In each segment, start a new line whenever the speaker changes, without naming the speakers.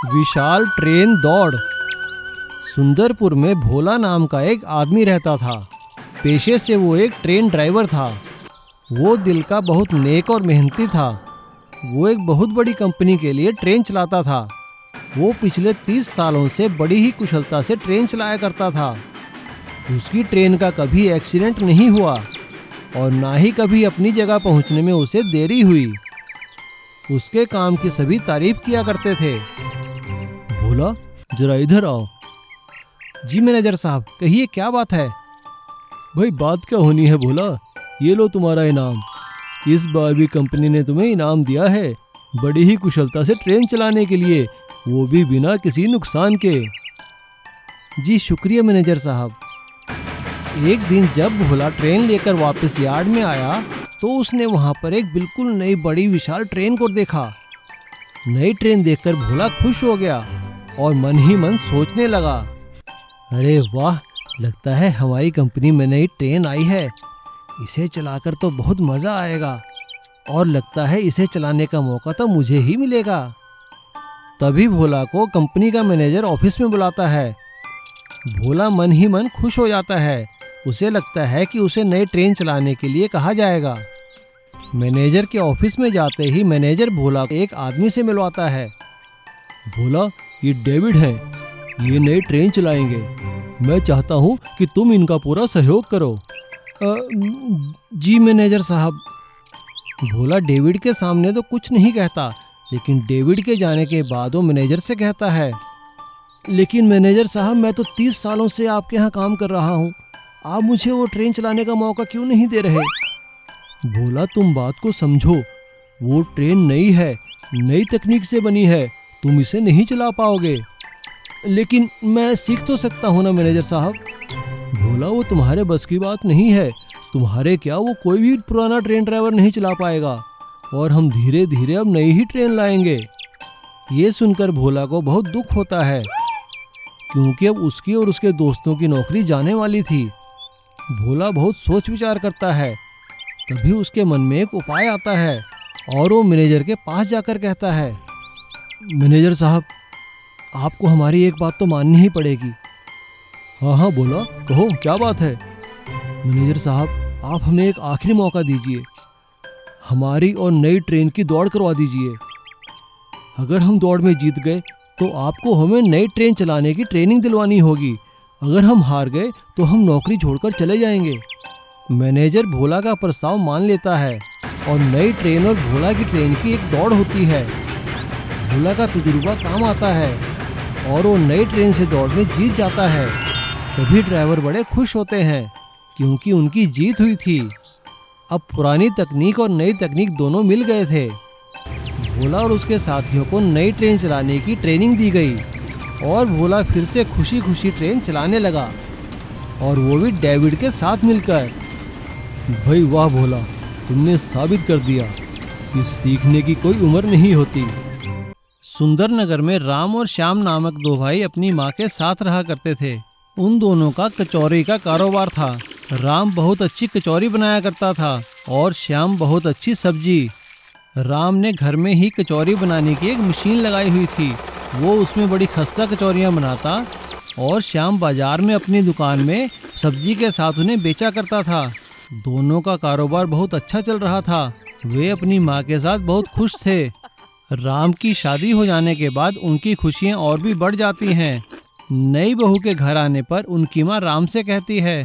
विशाल train दौड़। सुंदरपुर में भोला नाम का एक आदमी रहता था। पेशे से वो एक ट्रेन ड्राइवर था। वो दिल का बहुत नेक और मेहनती था। वो एक बहुत बड़ी कंपनी के लिए ट्रेन चलाता था। वो पिछले 30 सालों से बड़ी ही कुशलता से ट्रेन चलाया करता था। उसकी ट्रेन का कभी एक्सीडेंट नहीं हुआ और ना ही कभी अपनी जगह पहुंचने में उसे देरी हुई। उसके काम की सभी तारीफ किया करते थे। भोला, जरा इधर आओ। जी मैनेजर साहब, कहिए क्या बात है? भाई बात क्या होनी है भोला, ये लो तुम्हारा इनाम। इस बार भी कंपनी ने तुम्हें इनाम दिया है, बड़ी ही कुशलता से ट्रेन चलाने के लिए, वो भी बिना किसी नुकसान के। जी शुक्रिया मैनेजर साहब। एक दिन जब भोला ट्रेन लेकर वापस यार्ड में आया तो उसने वहां पर एक बिल्कुल नई बड़ी विशाल ट्रेन को देखा। नई ट्रेन देखकर भोला खुश हो गया और मन ही मन सोचने लगा, अरे वाह, लगता है हमारी कंपनी में नई ट्रेन आई है। इसे चलाकर तो बहुत मज़ा आएगा और लगता है इसे चलाने का मौका तो मुझे ही मिलेगा। तभी भोला को कंपनी का मैनेजर ऑफिस में बुलाता है। भोला मन ही मन खुश हो जाता है। उसे लगता है कि उसे नई ट्रेन चलाने के लिए कहा जाएगा। मैनेजर के ऑफिस में जाते ही मैनेजर भोला को एक आदमी से मिलवाता है। भोला, ये डेविड हैं, ये नई ट्रेन चलाएंगे। मैं चाहता हूँ कि तुम इनका पूरा सहयोग करो। जी मैनेजर साहब। भोला डेविड के सामने तो कुछ नहीं कहता, लेकिन डेविड के जाने के बाद वो मैनेजर से कहता है, लेकिन मैनेजर साहब, मैं तो 30 सालों से आपके यहाँ काम कर रहा हूँ। आप मुझे वो ट्रेन चलाने का मौका क्यों नहीं दे रहे? भोला, तुम बात को समझो। वो ट्रेन नई है, नई तकनीक से बनी है, तुम इसे नहीं चला पाओगे। लेकिन मैं सीख तो सकता हूँ ना मैनेजर साहब। भोला, वो तुम्हारे बस की बात नहीं है। तुम्हारे क्या वो कोई भी पुराना ट्रेन ड्राइवर नहीं चला पाएगा और हम धीरे धीरे अब नई ही ट्रेन लाएंगे। ये सुनकर भोला को बहुत दुख होता है, क्योंकि अब उसकी और उसके दोस्तों की नौकरी जाने वाली थी। भोला बहुत सोच विचार करता है। तभी उसके मन में एक उपाय आता है और वो मैनेजर के पास जाकर कहता है, मैनेजर साहब, आपको हमारी एक बात तो माननी ही पड़ेगी। हाँ हाँ बोला, कहो क्या बात है? मैनेजर साहब, आप हमें एक आखिरी मौका दीजिए। हमारी और नई ट्रेन की दौड़ करवा दीजिए। अगर हम दौड़ में जीत गए तो आपको हमें नई ट्रेन चलाने की ट्रेनिंग दिलवानी होगी। अगर हम हार गए तो हम नौकरी छोड़कर चले जाएंगे। मैनेजर भोला का प्रस्ताव मान लेता है और नई ट्रेन और भोला की ट्रेन की एक दौड़ होती है। भोला का तजुर्बा काम आता है और वो नई ट्रेन से दौड़ में जीत जाता है। सभी ड्राइवर बड़े खुश होते हैं क्योंकि उनकी जीत हुई थी। अब पुरानी तकनीक और नई तकनीक दोनों मिल गए थे। भोला और उसके साथियों को नई ट्रेन चलाने की ट्रेनिंग दी गई और भोला फिर से खुशी खुशी ट्रेन चलाने लगा, और वो भी डेविड के साथ मिलकर। भाई वाह भोला, तुमने साबित कर दिया कि सीखने की कोई उम्र नहीं होती। सुंदरनगर में राम और श्याम नामक दो भाई अपनी माँ के साथ रहा करते थे। उन दोनों का कचौरी का कारोबार था। राम बहुत अच्छी कचौरी बनाया करता था और श्याम बहुत अच्छी सब्जी। राम ने घर में ही कचौरी बनाने की एक मशीन लगाई हुई थी। वो उसमें बड़ी खस्ता कचौरियाँ बनाता और श्याम बाजार में अपनी दुकान में सब्जी के साथ उन्हें बेचा करता था। दोनों का कारोबार बहुत अच्छा चल रहा था। वे अपनी माँ के साथ बहुत खुश थे। राम की शादी हो जाने के बाद उनकी खुशियाँ और भी बढ़ जाती हैं। नई बहू के घर आने पर उनकी माँ राम से कहती है,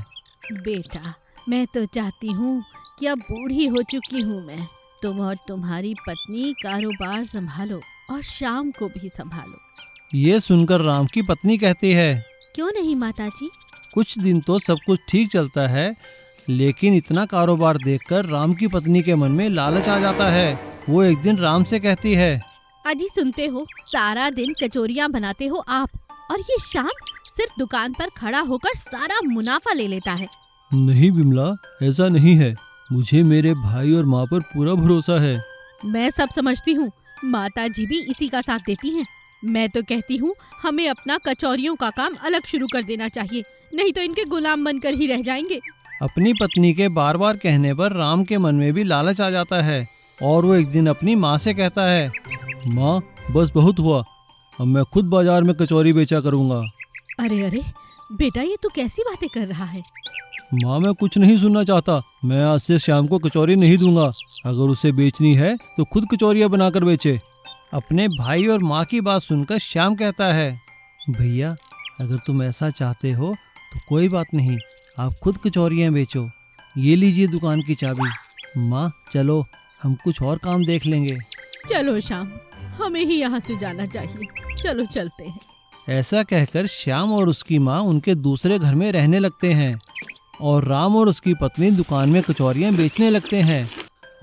बेटा, मैं तो चाहती हूँ कि अब बूढ़ी हो चुकी हूँ मैं, तुम और तुम्हारी पत्नी कारोबार संभालो और शाम को भी संभालो।
ये सुनकर राम की पत्नी कहती है,
क्यों नहीं माताजी?
कुछ दिन तो सब कुछ ठीक चलता है, लेकिन इतना कारोबार देखकर राम की पत्नी के मन में लालच आ जाता है। वो एक दिन राम से कहती है,
अजी सुनते हो, सारा दिन कचौरियाँ बनाते हो आप, और ये शाम सिर्फ दुकान पर खड़ा होकर सारा मुनाफा ले लेता है।
नहीं बिमला, ऐसा नहीं है। मुझे मेरे भाई और माँ पर पूरा भरोसा है।
मैं सब समझती हूँ, माताजी भी इसी का साथ देती हैं। मैं तो कहती हूँ हमें अपना कचौरियों का काम अलग शुरू कर देना चाहिए, नहीं तो इनके गुलाम बनकर ही रह जाएंगे।
अपनी पत्नी के बार बार कहने पर राम के मन में भी लालच आ जाता है और वो एक दिन अपनी माँ से कहता है, माँ बस बहुत हुआ, अब मैं खुद बाजार में कचौरी बेचा करूँगा।
अरे अरे बेटा, ये तू कैसी बातें कर रहा है?
माँ मैं कुछ नहीं सुनना चाहता। मैं आज से श्याम को कचौरी नहीं दूंगा। अगर उसे बेचनी है तो खुद कचौरियाँ बनाकर बेचे। अपने भाई और माँ की बात सुनकर श्याम कहता है, भैया अगर तुम ऐसा चाहते हो तो कोई बात नहीं, आप खुद कचौरियाँ बेचो। ये लीजिए दुकान की चाबी। माँ चलो हम कुछ और काम देख लेंगे।
चलो श्याम, हमें ही यहाँ से जाना चाहिए, चलो चलते हैं।
ऐसा कहकर श्याम और उसकी माँ उनके दूसरे घर में रहने लगते हैं और राम और उसकी पत्नी दुकान में कचौरियाँ बेचने लगते हैं।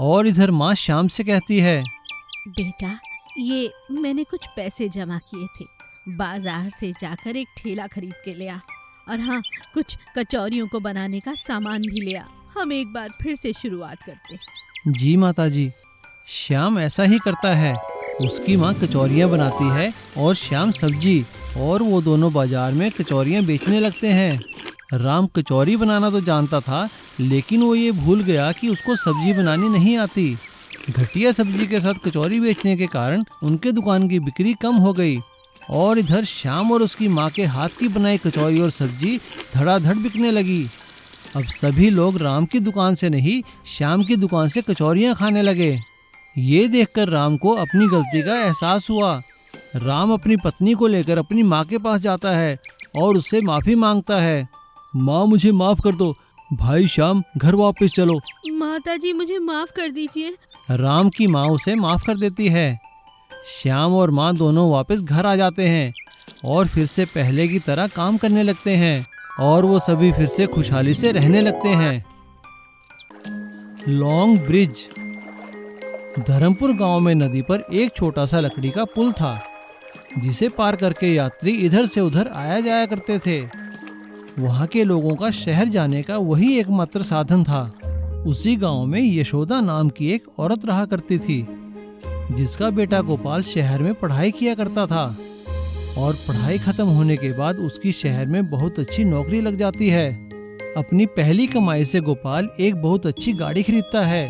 और इधर माँ श्याम से कहती है,
बेटा ये मैंने कुछ पैसे जमा किए थे, बाजार से जाकर एक ठेला खरीद के ले आ, और हाँ कुछ कचौरियों को बनाने का सामान भी ले आ। हम एक बार फिर से शुरुआत करते।
जी माताजी। श्याम ऐसा ही करता है। उसकी माँ कचौरियाँ बनाती है और श्याम सब्जी, और वो दोनों बाजार में कचौरियाँ बेचने लगते हैं। राम कचौरी बनाना तो जानता था, लेकिन वो ये भूल गया कि उसको सब्जी बनानी नहीं आती। घटिया सब्जी के साथ कचौरी बेचने के कारण उनके दुकान की बिक्री कम हो गई। और इधर श्याम और उसकी माँ के हाथ की बनाई कचौरी और सब्जी धड़ाधड़ बिकने लगी। अब सभी लोग राम की दुकान से नहीं, श्याम की दुकान से कचौरियाँ खाने लगे। ये देखकर राम को अपनी गलती का एहसास हुआ। राम अपनी पत्नी को लेकर अपनी माँ के पास जाता है और उससे माफ़ी मांगता है। माँ मुझे माफ़ कर दो, भाई श्याम घर वापस चलो।
माताजी मुझे माफ कर दीजिए।
राम की माँ उसे माफ़ कर देती है। श्याम और माँ दोनों वापस घर आ जाते हैं और फिर से पहले की तरह काम करने लगते हैं और वो सभी फिर से खुशहाली से रहने लगते हैं। Long bridge. धर्मपुर गांव में नदी पर एक छोटा सा लकड़ी का पुल था, जिसे पार करके यात्री इधर से उधर आया जाया करते थे। वहाँ के लोगों का शहर जाने का वही एकमात्र साधन था। उसी गांव में यशोदा नाम की एक औरत रहा करती थी, जिसका बेटा गोपाल शहर में पढ़ाई किया करता था। और पढ़ाई खत्म होने के बाद उसकी शहर में बहुत अच्छी नौकरी लग जाती है। अपनी पहली कमाई से गोपाल एक बहुत अच्छी गाड़ी खरीदता है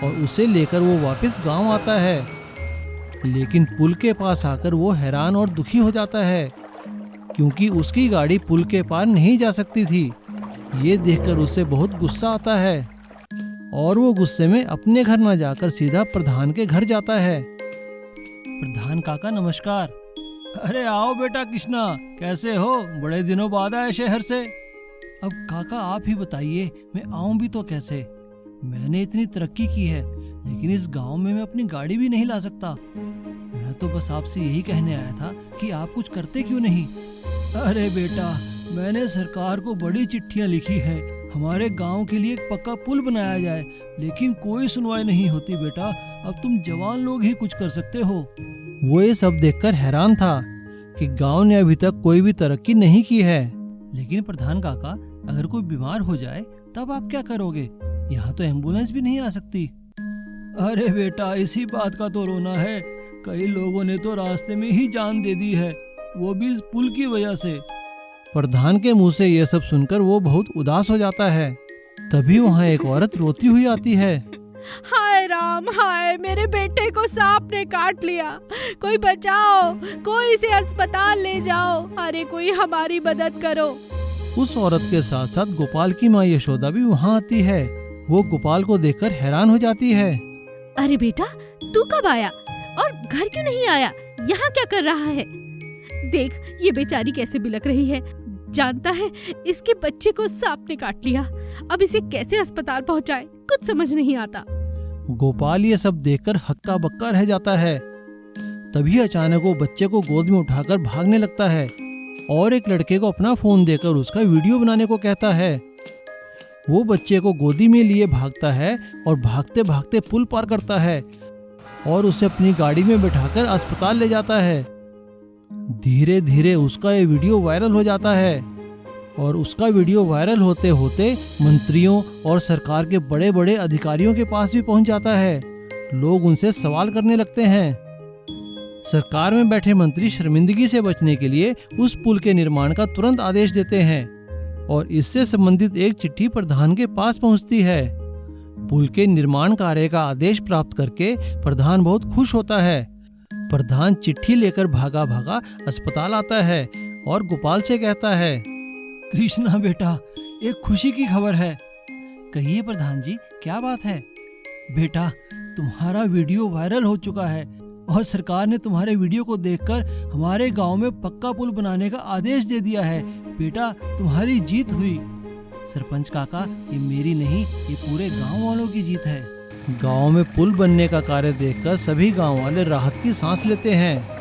और उसे लेकर वो वापस गांव आता है। लेकिन पुल के पास आकर वो हैरान और दुखी हो जाता है, क्योंकि उसकी गाड़ी पुल के पार नहीं जा सकती थी। ये देखकर उसे बहुत गुस्सा आता है और वो गुस्से में अपने घर न जाकर सीधा प्रधान के घर जाता है। प्रधान काका नमस्कार। अरे आओ बेटा कृष्णा, कैसे हो? बड़े दिनों बाद आए शहर से। अब काका आप ही बताइए, मैं आऊं भी तो कैसे? मैंने इतनी तरक्की की है, लेकिन इस गांव में मैं अपनी गाड़ी भी नहीं ला सकता। मैं तो बस आपसे यही कहने आया था कि आप कुछ करते क्यों नहीं? अरे बेटा, मैंने सरकार को बड़ी चिट्ठियां लिखी है, हमारे गांव के लिए एक पक्का पुल बनाया जाए, लेकिन कोई सुनवाई नहीं होती बेटा। अब तुम जवान लोग ही कुछ कर सकते हो। वो ये सब देखकर हैरान था कि गांव ने अभी तक कोई भी तरक्की नहीं की है। लेकिन प्रधान काका, अगर कोई बीमार हो जाए तब आप क्या करोगे? यहाँ तो एम्बुलेंस भी नहीं आ सकती। अरे बेटा, इसी बात का तो रोना है। कई लोगों ने तो रास्ते में ही जान दे दी है, वो भी इस पुल की वजह से। प्रधान के मुंह से यह सब सुनकर वो बहुत उदास हो जाता है। तभी वहाँ एक औरत रोती हुई आती है।
हाय राम हाय, मेरे बेटे को सांप ने काट लिया, कोई बचाओ, कोई इसे अस्पताल ले जाओ, अरे कोई हमारी मदद करो।
उस औरत के साथ साथ गोपाल की माँ यशोदा भी वहाँ आती है। वो गोपाल को देखकर हैरान हो जाती है।
अरे बेटा, तू कब आया और घर क्यों नहीं आया? यहाँ क्या कर रहा है? देख ये बेचारी कैसे बिलक रही है। जानता है इसके बच्चे को सांप ने काट लिया, अब इसे कैसे अस्पताल पहुँचाए, कुछ समझ नहीं आता।
गोपाल ये सब देखकर हक्का बक्का रह जाता है। तभी अचानक वो बच्चे को गोद में उठाकर भागने लगता है और एक लड़के को अपना फोन देकर उसका वीडियो बनाने को कहता है। वो बच्चे को गोदी में लिए भागता है और भागते भागते पुल पार करता है और उसे अपनी गाड़ी में बिठाकर अस्पताल ले जाता है। धीरे धीरे उसका ये वीडियो वायरल हो जाता है और उसका वीडियो वायरल होते होते मंत्रियों और सरकार के बड़े बड़े अधिकारियों के पास भी पहुंच जाता है। लोग उनसे सवाल करने लगते हैं। सरकार में बैठे मंत्री शर्मिंदगी से बचने के लिए उस पुल के निर्माण का तुरंत आदेश देते हैं और इससे संबंधित एक चिट्ठी प्रधान के पास पहुंचती है। पुल के निर्माण कार्य का आदेश प्राप्त करके प्रधान बहुत खुश होता है। प्रधान चिट्ठी लेकर भागा भागा अस्पताल आता है और गोपाल से कहता है, कृष्णा बेटा, एक खुशी की खबर है। कहिए प्रधान जी, क्या बात है? बेटा, तुम्हारा वीडियो वायरल हो चुका है और सरकार ने तुम्हारे वीडियो को देखकर हमारे गांव में पक्का पुल बनाने का आदेश दे दिया है। बेटा, तुम्हारी जीत हुई। सरपंच काका, ये मेरी नहीं, ये पूरे गांव वालों की जीत है। गांव में पुल बनने का कार्य देखकर सभी गांव वाले राहत की सांस लेते हैं।